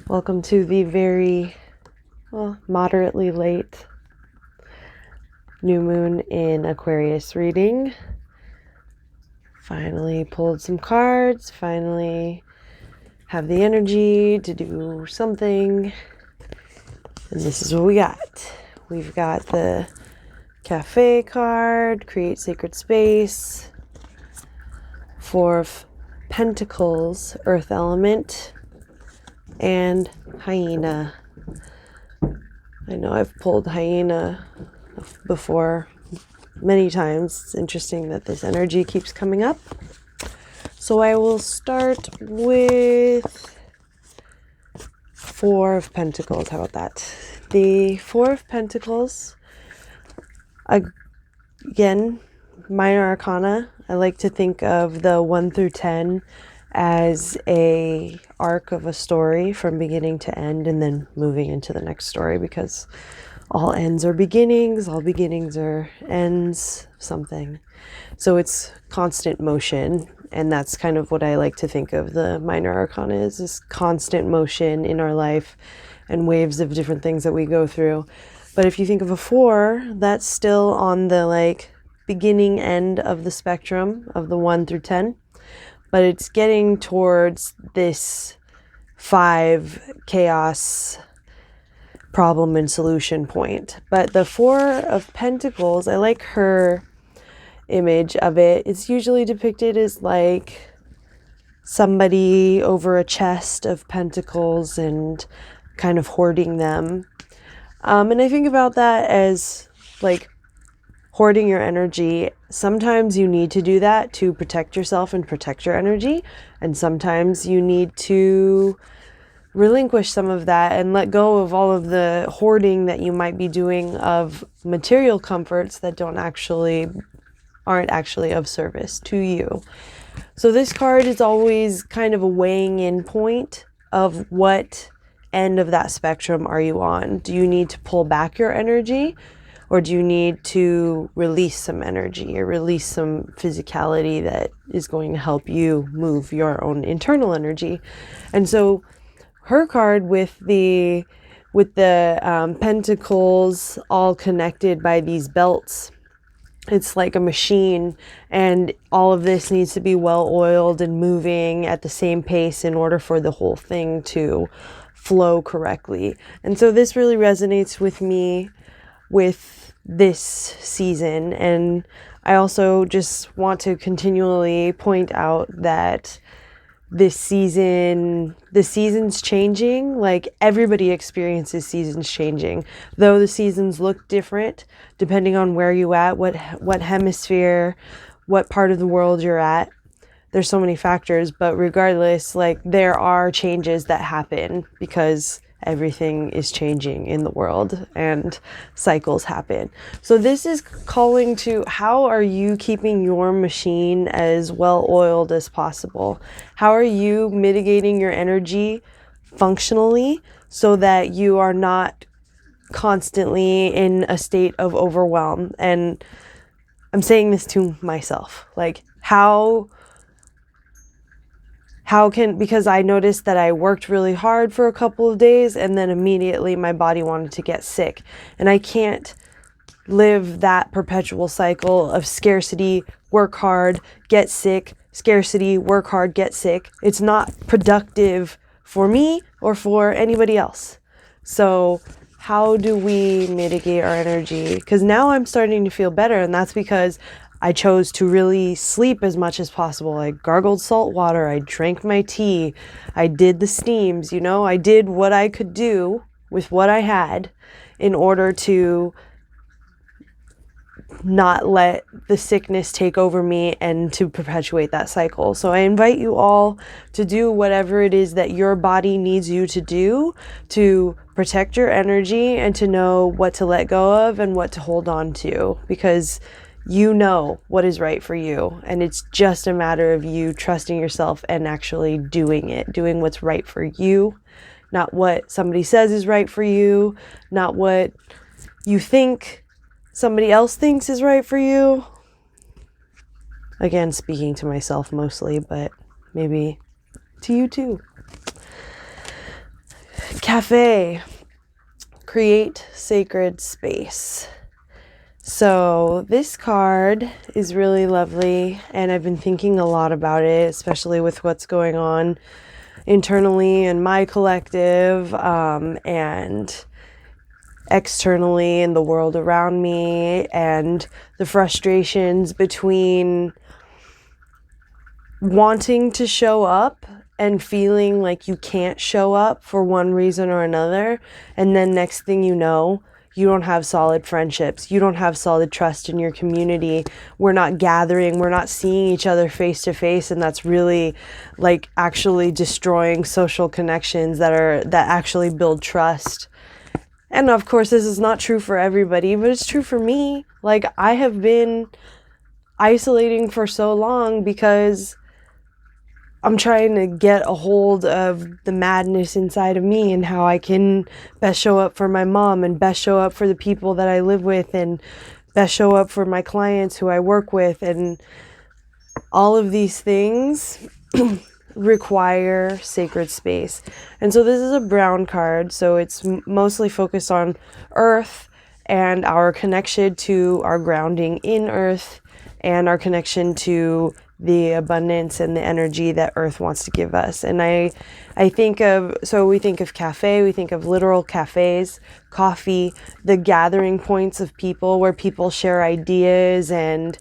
Welcome to the very, moderately late new moon in Aquarius reading. Finally pulled some cards, finally have the energy to do something. And this is what we got. We've got the cafe card, create sacred space, Four of Pentacles, earth element, and hyena. I know I've pulled hyena before many times. It's interesting that this energy keeps coming up. So I will start with Four of Pentacles. How about that? The Four of Pentacles, again, minor arcana. I like to think of the 1 through 10 as a arc of a story from beginning to end, and then moving into the next story, because all ends are beginnings, all beginnings are ends, something. So it's constant motion, and that's kind of what I like to think of the minor arcana is constant motion in our life and waves of different things that we go through. But if you think of a 4, that's still on the beginning end of the spectrum of the 1 through 10. But it's getting towards this 5 chaos problem and solution point. But the Four of Pentacles, I like her image of it. It's usually depicted as like somebody over a chest of pentacles and kind of hoarding them. And I think about that as like hoarding your energy. Sometimes you need to do that to protect yourself and protect your energy. And sometimes you need to relinquish some of that and let go of all of the hoarding that you might be doing of material comforts that aren't actually of service to you. So this card is always kind of a weighing in point of what end of that spectrum are you on. Do you need to pull back your energy? Or do you need to release some energy or release some physicality that is going to help you move your own internal energy? And so her card with the pentacles all connected by these belts, it's like a machine, and all of this needs to be well oiled and moving at the same pace in order for the whole thing to flow correctly. And so this really resonates with me with this season. And I also just want to continually point out that the season's changing. Like, everybody experiences seasons changing, though the seasons look different depending on where you at, what hemisphere, what part of the world you're at. There's so many factors, but regardless, there are changes that happen because everything is changing in the world and cycles happen. So this is calling to, how are you keeping your machine as well oiled as possible? How are you mitigating your energy functionally so that you are not constantly in a state of overwhelm? And I'm saying this to myself, because I noticed that I worked really hard for a couple of days and then immediately my body wanted to get sick. And I can't live that perpetual cycle of scarcity, work hard, get sick, scarcity, work hard, get sick. It's not productive for me or for anybody else. So how do we mitigate our energy? Because now I'm starting to feel better, and that's because I chose to really sleep as much as possible. I gargled salt water. I drank my tea. I did the steams, I did what I could do with what I had in order to not let the sickness take over me and to perpetuate that cycle. So I invite you all to do whatever it is that your body needs you to do to protect your energy and to know what to let go of and what to hold on to, because you know what is right for you, and it's just a matter of you trusting yourself and actually doing what's right for you, not what somebody says is right for you, not what you think somebody else thinks is right for you. Again, speaking to myself mostly, but maybe to you too. Cafe. Create sacred space. So this card is really lovely, and I've been thinking a lot about it, especially with what's going on internally in my collective, and externally in the world around me, and the frustrations between wanting to show up and feeling like you can't show up for one reason or another, and then next thing you know, you don't have solid friendships, you don't have solid trust in your community, we're not gathering, we're not seeing each other face to face, and that's really like actually destroying social connections that actually build trust. And of course this is not true for everybody, but it's true for me. Like, I have been isolating for so long because I'm trying to get a hold of the madness inside of me and how I can best show up for my mom and best show up for the people that I live with and best show up for my clients who I work with. And all of these things require sacred space. And so this is a brown card, so it's mostly focused on earth and our connection to our grounding in earth and our connection to the abundance and the energy that earth wants to give us. And I think of, so we think of cafe, we think of literal cafes, coffee, the gathering points of people where people share ideas and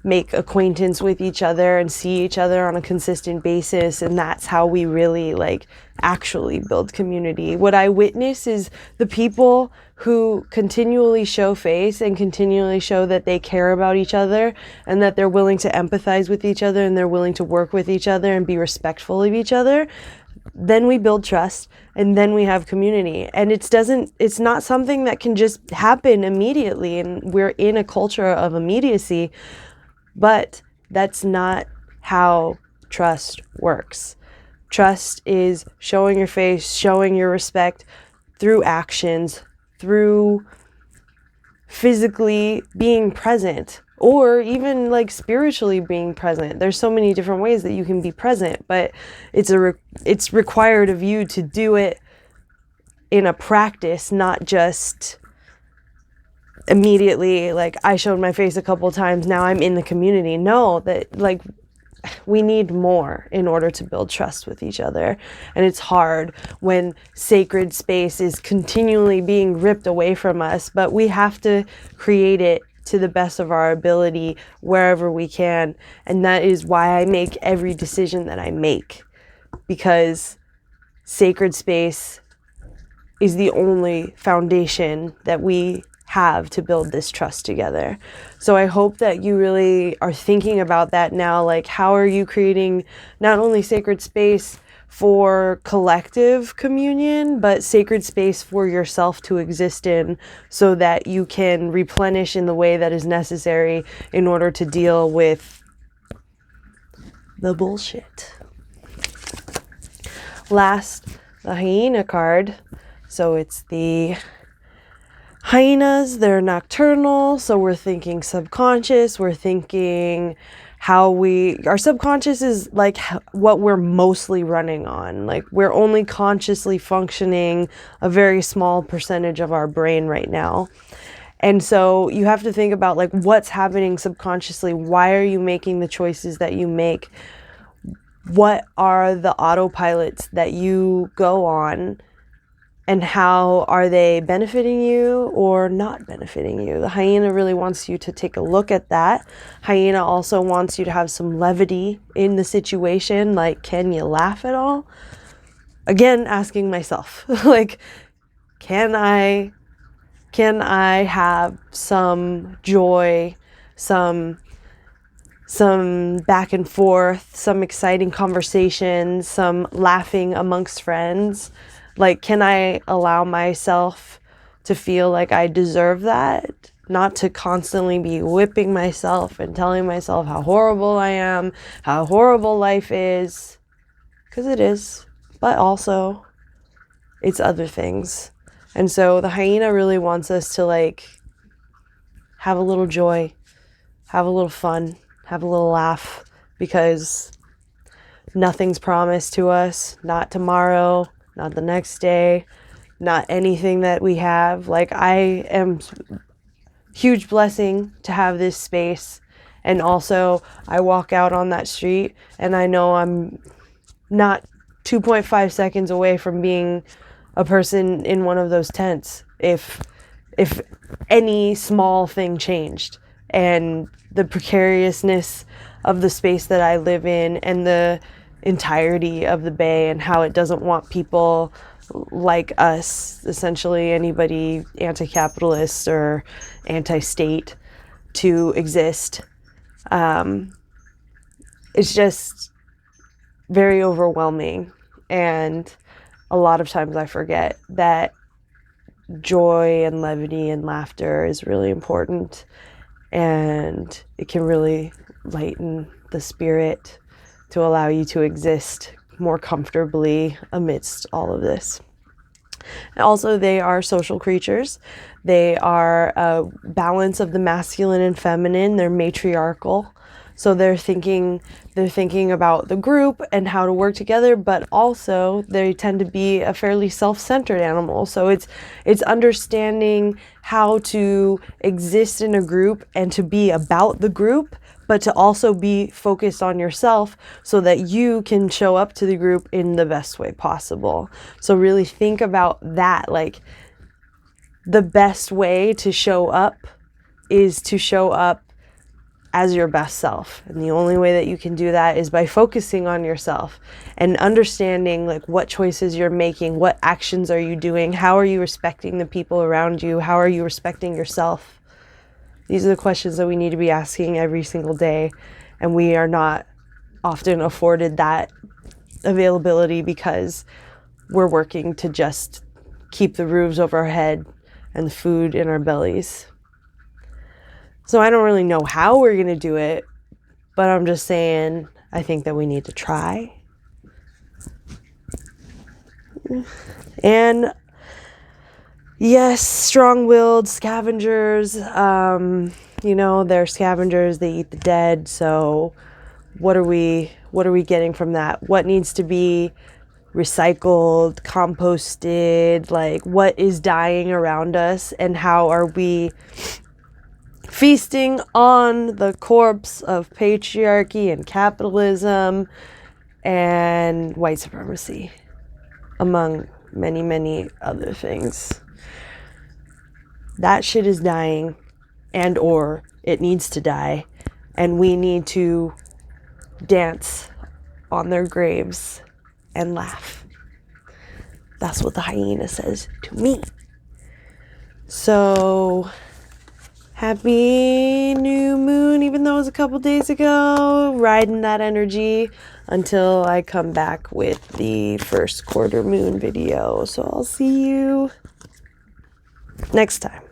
make acquaintance with each other and see each other on a consistent basis. And that's how we really like actually build community. What I witness is the people who continually show face and continually show that they care about each other and that they're willing to empathize with each other and they're willing to work with each other and be respectful of each other. Then we build trust, and then we have community. And it's not something that can just happen immediately, and we're in a culture of immediacy, but that's not how trust works. Trust is showing your face, showing your respect through actions, through physically being present, or even like spiritually being present. There's so many different ways that you can be present, but it's required of you to do it in a practice, not just immediately like I showed my face a couple times, now I'm in the community. No, that like we need more in order to build trust with each other. And it's hard when sacred space is continually being ripped away from us, but we have to create it to the best of our ability wherever we can. And that is why I make every decision that I make, because sacred space is the only foundation that we have to build this trust together. So I hope that you really are thinking about that now. Like, how are you creating not only sacred space for collective communion, but sacred space for yourself to exist in, so that you can replenish in the way that is necessary in order to deal with the bullshit. Last, the hyena card. So it's the hyenas, they're nocturnal, so we're thinking subconscious, we're thinking our subconscious is like what we're mostly running on. Like, we're only consciously functioning a very small percentage of our brain right now. And so you have to think about like what's happening subconsciously. Why are you making the choices that you make? What are the autopilots that you go on? And how are they benefiting you or not benefiting you? The hyena really wants you to take a look at that. Hyena also wants you to have some levity in the situation. Like, can you laugh at all? Again, asking myself, like, can I have some joy, some back and forth, some exciting conversations, some laughing amongst friends? Like, can I allow myself to feel like I deserve that? Not to constantly be whipping myself and telling myself how horrible I am, how horrible life is. Because it is. But also, it's other things. And so the hyena really wants us to like have a little joy, have a little fun, have a little laugh, because nothing's promised to us. Not tomorrow, not the next day, not anything that we have. Like, I am huge blessing to have this space. And also, I walk out on that street and I know I'm not 2.5 seconds away from being a person in one of those tents if any small thing changed. And the precariousness of the space that I live in and the entirety of the Bay and how it doesn't want people like us, essentially anybody anti-capitalist or anti-state, to exist. It's just very overwhelming. And a lot of times I forget that joy and levity and laughter is really important, and it can really lighten the spirit to allow you to exist more comfortably amidst all of this. Also, they are social creatures. They are a balance of the masculine and feminine. They're matriarchal. So they're thinking about the group and how to work together, but also they tend to be a fairly self-centered animal. So it's understanding how to exist in a group and to be about the group, but to also be focused on yourself so that you can show up to the group in the best way possible. So really think about that. Like, the best way to show up is to show up as your best self. And the only way that you can do that is by focusing on yourself and understanding like what choices you're making, what actions are you doing, how are you respecting the people around you, how are you respecting yourself. These are the questions that we need to be asking every single day, and we are not often afforded that availability because we're working to just keep the roofs over our head and the food in our bellies. So I don't really know how we're going to do it, but I'm just saying I think that we need to try. And yes, strong-willed scavengers, they're scavengers, they eat the dead. So what are we getting from that? What needs to be recycled, composted? Like, what is dying around us, and how are we feasting on the corpse of patriarchy and capitalism and white supremacy, among many, many other things? That shit is dying, and or it needs to die, and we need to dance on their graves and laugh. That's what the hyena says to me. So happy new moon, even though it was a couple days ago. Riding that energy until I come back with the first quarter moon video. So I'll see you next time.